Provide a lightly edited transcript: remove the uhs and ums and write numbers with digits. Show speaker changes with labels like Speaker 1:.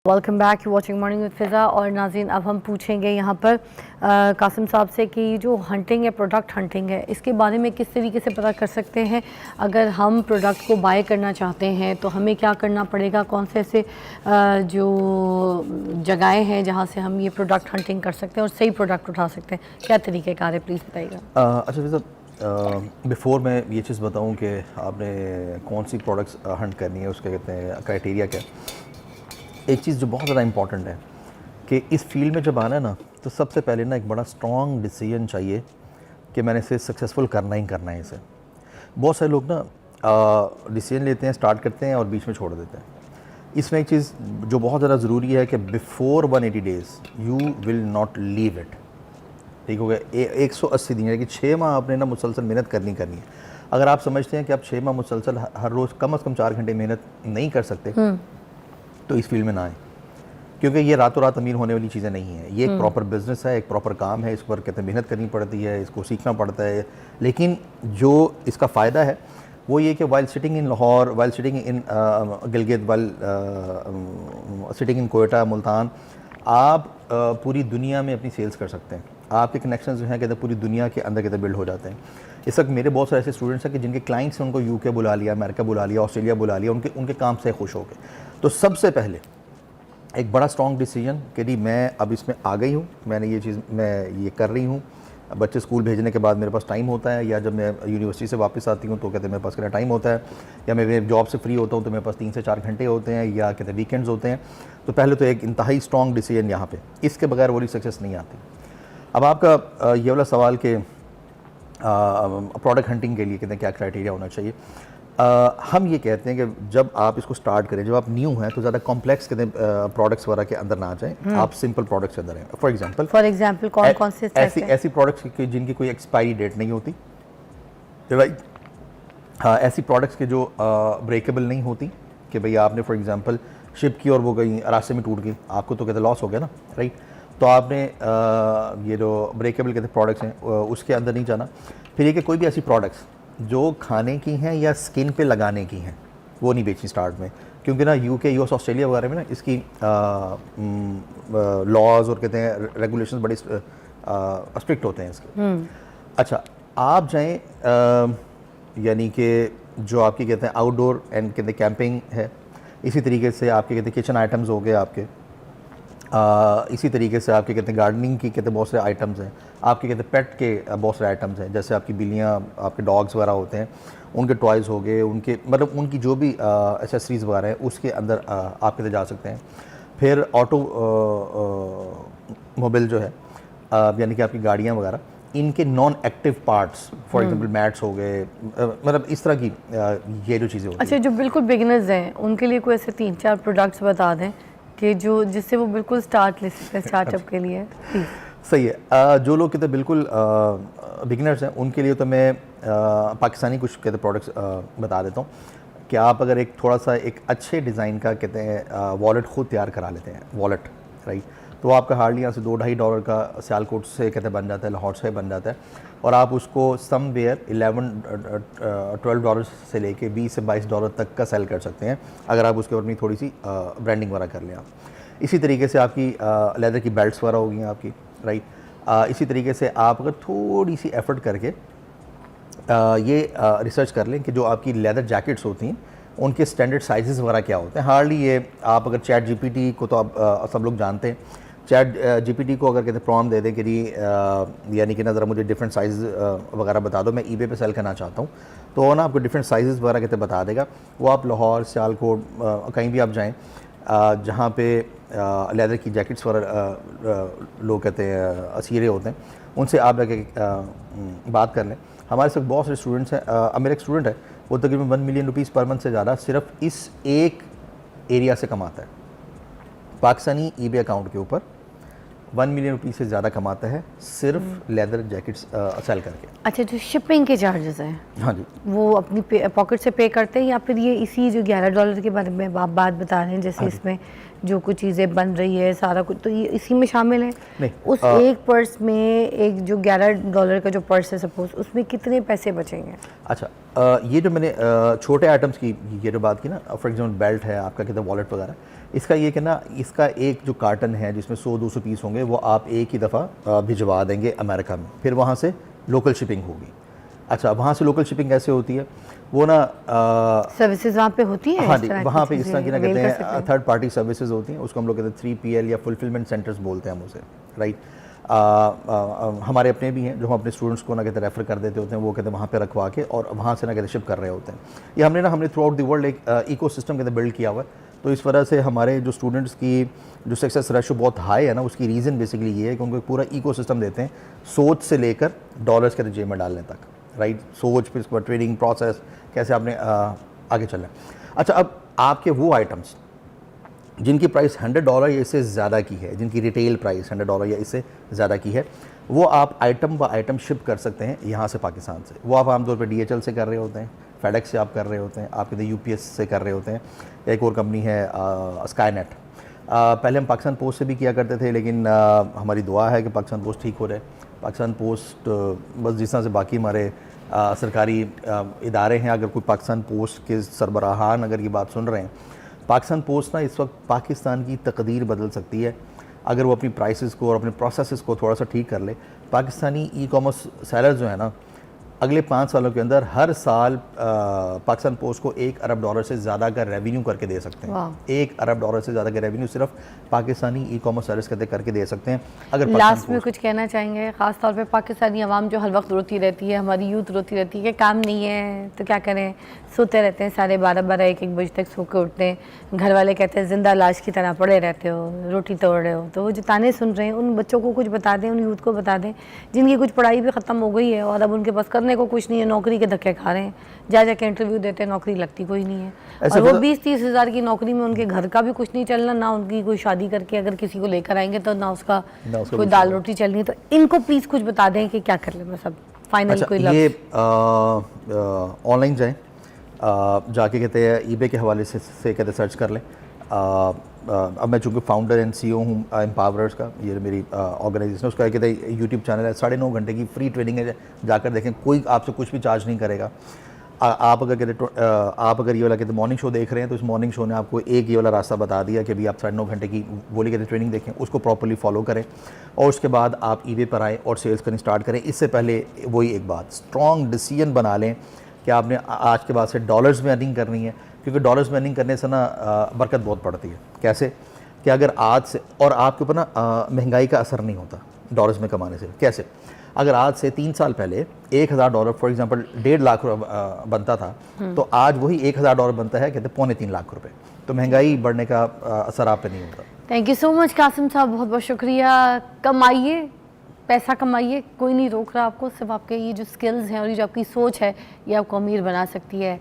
Speaker 1: Welcome back you watching morning with Fiza. और नाज़रीन, अब हम पूछेंगे यहाँ पर कासिम साहब से कि जो हंटिंग है, प्रोडक्ट हंटिंग है, इसके बारे में किस तरीके से पता कर सकते हैं। अगर हम प्रोडक्ट को बाय करना चाहते हैं तो हमें क्या करना पड़ेगा, कौन से ऐसे जो जगहें हैं जहाँ से हम ये प्रोडक्ट हंटिंग कर सकते हैं और सही प्रोडक्ट उठा सकते हैं, क्या तरीक़ेकार है, प्लीज़ बताइएगा।
Speaker 2: अच्छा फ़िज़ा, बिफ़ोर मैं ये चीज़ बताऊँ कि आपने कौन सी प्रोडक्ट्स हंट करनी है, उसके कहते हैं क्राइटेरिया क्या है। एक चीज़ जो बहुत ज़्यादा इंपॉर्टेंट है कि इस फील्ड में जब आना है ना, तो सबसे पहले ना एक बड़ा स्ट्रॉन्ग डिसीजन चाहिए कि मैंने इसे सक्सेसफुल करना ही करना है इसे। बहुत सारे लोग ना डिसीजन लेते हैं, स्टार्ट करते हैं और बीच में छोड़ देते हैं। इसमें एक चीज़ जो बहुत ज़्यादा ज़रूरी है कि before 180 days you will not leave it. ठीक हो गया। 180 दिन है कि 6 माह आपने ना मुसलसल मेहनत करनी है। अगर आप समझते हैं कि आप 6 माह मुसलसल हर रोज़ कम से कम 4 घंटे मेहनत नहीं कर सकते तो इस फील्ड में ना आए, क्योंकि ये रातों रात अमीर होने वाली चीज़ें नहीं है। ये एक प्रॉपर बिज़नेस है, एक प्रॉपर काम है, इस पर कहते हैं मेहनत करनी पड़ती है, इसको सीखना पड़ता है। लेकिन जो इसका फ़ायदा है वो ये कि while sitting in Lahore, while sitting in Gilgit, while sitting in Quetta, Multan, आप पूरी दुनिया में अपनी सेल्स कर सकते हैं। आपके कनेक्शन जो हैं कहते हैं पूरी दुनिया के अंदर कहते बिल्ड हो जाते हैं। इस वक्त मेरे बहुत सारे ऐसे स्टूडेंट्स हैं कि जिनके क्लाइंट्स हैं, उनको यूके बुला लिया, अमेरिका बुला लिया, ऑस्ट्रेलिया बुला लिया, उनके काम से खुश हो गए। तो सबसे पहले एक बड़ा स्ट्रॉन्ग डिसीजन कि जी मैं अब इसमें आ गई हूँ, मैंने ये चीज़ मैं ये कर रही हूँ। बच्चे स्कूल भेजने के बाद मेरे पास टाइम होता है, या जब मैं यूनिवर्सिटी से वापस आती हूँ तो कहते हैं मेरे पास कितना टाइम होता है, या मैं मेरे जॉब से फ्री होता हूँ तो मेरे पास 3 से 4 घंटे होते हैं, या कहते हैं वीकेंड्स होते हैं। तो पहले तो एक इंतहाई स्ट्रॉन्ग डिसीजन यहाँ पे, इसके बगैर वो सक्सेस नहीं आती। अब आपका ये वाला सवाल कि प्रोडक्ट हंटिंग के लिए कहते हैं क्या क्राइटेरिया होना चाहिए। हम ये कहते हैं कि जब आप इसको स्टार्ट करें, जब आप न्यू हैं तो ज़्यादा कॉम्प्लेक्स कहते हैं प्रोडक्ट्स वगैरह के अंदर ना आ जाएं, आप सिंपल प्रोडक्ट्स के अंदर हैं। फॉर एग्जांपल
Speaker 1: कौन से
Speaker 2: ऐसी प्रोडक्ट्स जिनकी कोई एक्सपायरी डेट नहीं होती, राइट। हाँ, ऐसी प्रोडक्ट्स के जो ब्रेकेबल नहीं होती कि भाई आपने फॉर एग्जांपल शिप की और वो कहीं रास्ते में टूट गई, आपको तो कहते लॉस हो गया ना, राइट। तो आपने ये जो ब्रेकेबल कहते प्रोडक्ट्स हैं उसके अंदर नहीं जाना। फिर ये कि कोई भी ऐसी प्रोडक्ट्स जो खाने की हैं या स्किन पे लगाने की हैं वो नहीं बेचनी स्टार्ट में, क्योंकि ना यूके, यूएस, ऑस्ट्रेलिया वगैरह में ना इसकी लॉज और कहते हैं रेगुलेशंस बड़े स्ट्रिक्ट होते हैं इसके। अच्छा, आप जाएं यानी कि जो आपकी कहते हैं आउटडोर एंड कहते हैं कैंपिंग है, इसी तरीके से आपके कहते हैं किचन आइटम्स हो गए आपके, इसी तरीके से आपके कहते हैं गार्डनिंग की कहते हैं बहुत सारे आइटम्स हैं, आपके कहते हैं पेट के बहुत सारे आइटम्स हैं, जैसे आपकी बिल्लियाँ, आपके डॉग्स वगैरह होते हैं, उनके टॉयज़ हो गए, उनके मतलब उनकी जो भी एसेसरीज़ वगैरह हैं उसके अंदर आप कहते जा सकते हैं। फिर ऑटो मोबाइल जो है यानी कि आपकी गाड़ियाँ वगैरह, इनके non active parts, for example mats हो गए, मतलब इस तरह की ये जो चीज़ें होती हैं।
Speaker 1: अच्छा, जो बिल्कुल बिगिनर्स हैं उनके लिए कोई ऐसे 3-4 प्रोडक्ट्स बता दें कि जो जिससे वो बिल्कुल स्टार्ट ले सकते हैं स्टार्टअप के लिए।
Speaker 2: सही है। जो लोग कहते हैं बिल्कुल बिगिनर्स हैं उनके लिए तो मैं पाकिस्तानी कुछ कहते प्रोडक्ट्स बता देता हूँ कि आप अगर एक थोड़ा सा एक अच्छे डिज़ाइन का कहते हैं वॉलेट खुद तैयार करा लेते हैं, वॉलेट, राइट, तो आपका हार्डली यहाँ से $2-2.5 का सियालकोट से कहते बन जाता है, लाहौर से बन जाता है, और आप उसको समवेयर $11-12 से लेके $20 से $22 तक का सेल कर सकते हैं अगर आप उसके ऊपर में थोड़ी सी ब्रांडिंग वगैरह कर लें आप। इसी तरीके से आपकी लेदर की बेल्ट्स वगैरह होगी आपकी, राइट। इसी तरीके से आप अगर थोड़ी सी एफर्ट करके ये रिसर्च कर लें कि जो आपकी लेदर जैकेट्स होती हैं उनके स्टैंडर्ड साइजेस वगैरह क्या होते हैं। हार्डली ये आप अगर चैट जीपीटी को तो आप सब लोग जानते हैं, चैट जीपीटी को अगर कहते हैं प्रॉम्प्ट दे दें कि जी यानी कि ना ज़रा मुझे डिफरेंट साइज़ वगैरह बता दो, मैं ईबे पे सेल करना चाहता हूँ, तो वो ना आपको डिफरेंट साइज़ वगैरह कहते बता देगा। वो आप लाहौर, सियालकोट, कहीं भी आप जाएँ जहाँ पे लेदर की जैकेट्स वगैरह लोग कहते हैं असीरे होते हैं, उनसे आप जाके बात कर लें। हमारे साथ बहुत सारे स्टूडेंट्स हैं। मेरा एक स्टूडेंट है, वो तकरीबन $1 मिलियन पर मंथ से ज़्यादा सिर्फ इस एक एरिया से कमाता है। पाकिस्तानी ईबे अकाउंट के ऊपर $1 मिलियन से ज़्यादा कमाता है सिर्फ लेदर जैकेट्स सेल करके।
Speaker 1: अच्छा, जो शिपिंग के चार्जेस हैं,
Speaker 2: हाँ जी,
Speaker 1: वो अपनी पॉकेट से पे करते हैं या फिर ये इसी जो $11 के बारे में आप बात बता रहे हैं, जैसे इसमें जो कुछ चीज़ें बन रही है सारा कुछ, तो ये इसी में शामिल है?
Speaker 2: नहीं,
Speaker 1: उस एक पर्स में, एक जो $11 का जो पर्स है सपोज, उसमें कितने पैसे बचेंगे?
Speaker 2: अच्छा, ये जो मैंने छोटे आइटम्स की ये जो बात की ना, फॉर एग्जाम्पल बेल्ट है आपका, कहते हैं वॉलेट वगैरह, इसका ये कि ना, इसका एक जो कार्टन है जिसमें 100-200 पीस होंगे, वो आप एक ही दफ़ा भिजवा देंगे अमेरिका में, फिर वहाँ से लोकल शिपिंग होगी। अच्छा, वहाँ से लोकल शिपिंग कैसे होती है? वो ना
Speaker 1: सर्विसेज वहाँ पे होती है?
Speaker 2: हाँ जी, वहाँ पे इस तरह की ना कहते हैं थर्ड पार्टी सर्विसेज होती हैं, उसको हम लोग कहते हैं 3PL या फुलफिलमेंट सेंटर्स बोलते हैं हम उसे, राइट। हमारे अपने भी हैं जो हम अपने स्टूडेंट्स को ना कहते रेफ़र कर देते होते हैं, वो कहते हैं वहाँ पे रखवा के और वहाँ से ना कहते शिप कर रहे होते हैं। ये हमने थ्रू आउट द वर्ल्ड एक इकोसिस्टम कहते बिल्ड किया हुआ है। तो इस वजह से हमारे जो स्टूडेंट्स की जो सक्सेस रेशो बहुत हाई है ना, उसकी रीज़न बेसिकली ये है कि उनको एक पूरा इकोसिस्टम देते हैं, सोच से लेकर डॉलर्स के जेब में डालने तक, राइट। सोच, फिर उसके बाद ट्रेडिंग प्रोसेस, कैसे आपने आगे चलना है। अच्छा, अब आपके वो आइटम्स जिनकी प्राइस $100 या इससे ज़्यादा की है, जिनकी रिटेल प्राइस $100 या इससे ज़्यादा की है, वो आप आइटम ब आइटम शिप कर सकते हैं यहाँ से पाकिस्तान से। वो आप आमतौर पर DHL से कर रहे होते हैं, FedEx से आप कर रहे होते हैं, आप कहते UPS से कर रहे होते हैं, एक और कंपनी है स्काईनेट। पहले हम पाकिस्तान पोस्ट से भी किया करते थे, लेकिन हमारी दुआ है कि पाकिस्तान पोस्ट ठीक हो जाए। पाकिस्तान पोस्ट बस जिस तरह से बाकी हमारे सरकारी इदारे हैं, अगर कोई पाकिस्तान पोस्ट के सरबराहान अगर ये बात सुन रहे हैं, पाकिस्तान पोस्ट ना इस वक्त पाकिस्तान की तकदीर बदल सकती है अगर वो अपनी प्राइसेस को और अपने प्रोसेसेस को थोड़ा सा ठीक कर ले। पाकिस्तानी ई-कॉमर्स सेलर जो है ना, अगले 5 सालों के अंदर हर साल पाकिस्तान पोस्ट को $1 अरब से ज़्यादा का रेवेन्यू करके दे सकते हैं। $1 अरब से ज़्यादा का रेवेन्यू सिर्फ पाकिस्तानी ई-कॉमर्स सर्विस करके दे सकते हैं। अगर
Speaker 1: लास्ट में कुछ कहना चाहेंगे, ख़ास तौर पे पाकिस्तानी अवाम जो हर वक्त रोती रहती है, हमारी यूथ रोती रहती है कि काम नहीं है तो क्या करें, सोते रहते हैं, साढ़े 12-12 1-1 बजे तक सो के उठते हैं, घर वाले कहते हैं ज़िंदा लाश की तरह पड़े रहते हो, रोटी तोड़ रहे हो। तो वो जो ताने सुन रहे हैं, उन बच्चों को कुछ बता दें, उन यूथ को बता दें जिनकी कुछ पढ़ाई भी ख़त्म हो गई है और अब उनके पास करने को कुछ नहीं है, नौकरी के धक्के खा रहे हैं, जाके इंटरव्यू देते हैं, नौकरी लगती कोई नहीं है। और वो 20-30 हज़ार की नौकरी में उनके घर का भी कुछ नहीं चलना, ना उनकी कोई शादी करके अगर किसी को लेकर आएंगे तो ना उसका कोई दाल रोटी चलनी है। तो इनको प्लीज़ कुछ बता दें कि क्या कर ले। मैं सब फाइनल कोई
Speaker 2: ये ऑनलाइन जाएँ, जाके कहते हैं eBay के हवाले से कहते सर्च कर लें। अब मैं चूँकि फाउंडर एंड CEO हूँ एम्पावरर्स का, ये मेरी ऑर्गेनाइजेशन है, उसका कहते हैं यूट्यूब चैनल है, 9.5 घंटे की फ्री ट्रेनिंग है, जाकर देखें, कोई आपसे कुछ भी चार्ज नहीं करेगा। आप अगर ये वाला कहते मॉर्निंग शो देख रहे हैं, तो इस मॉर्निंग शो ने आपको एक ये वाला रास्ता बता दिया कि अभी आप 9.5 घंटे की बोली कहते ट्रेनिंग देखें, उसको प्रॉपर्ली फॉलो करें और उसके बाद आप eBay पर आएँ और सेल्स करनी स्टार्ट करें। इससे पहले वही एक बात, स्ट्रॉन्ग डिसीजन बना लें कि आपने आज के बाद से डॉलर्स में अर्निंग करनी है, क्योंकि डॉलर्स में अर्निंग करने से ना बरकत बहुत पड़ती है। कैसे कि अगर आज से, और आपके ऊपर ना महंगाई का असर नहीं होता डॉलर्स में कमाने से। कैसे? अगर आज से 3 साल पहले $1000 फॉर एग्जांपल 1.5 लाख बनता था, तो आज वही $1000 बनता है कहते $2.25 लाख। तो महंगाई बढ़ने का असर आप पे नहीं होता।
Speaker 1: Thank you so much Qasim साहब, बहुत बहुत शुक्रिया। कमाइए, पैसा कमाइए, कोई नहीं रोक रहा आपको, सिर्फ आपके ये जो स्किल्स हैं और ये जो आपकी सोच है, ये आपको अमीर बना सकती है।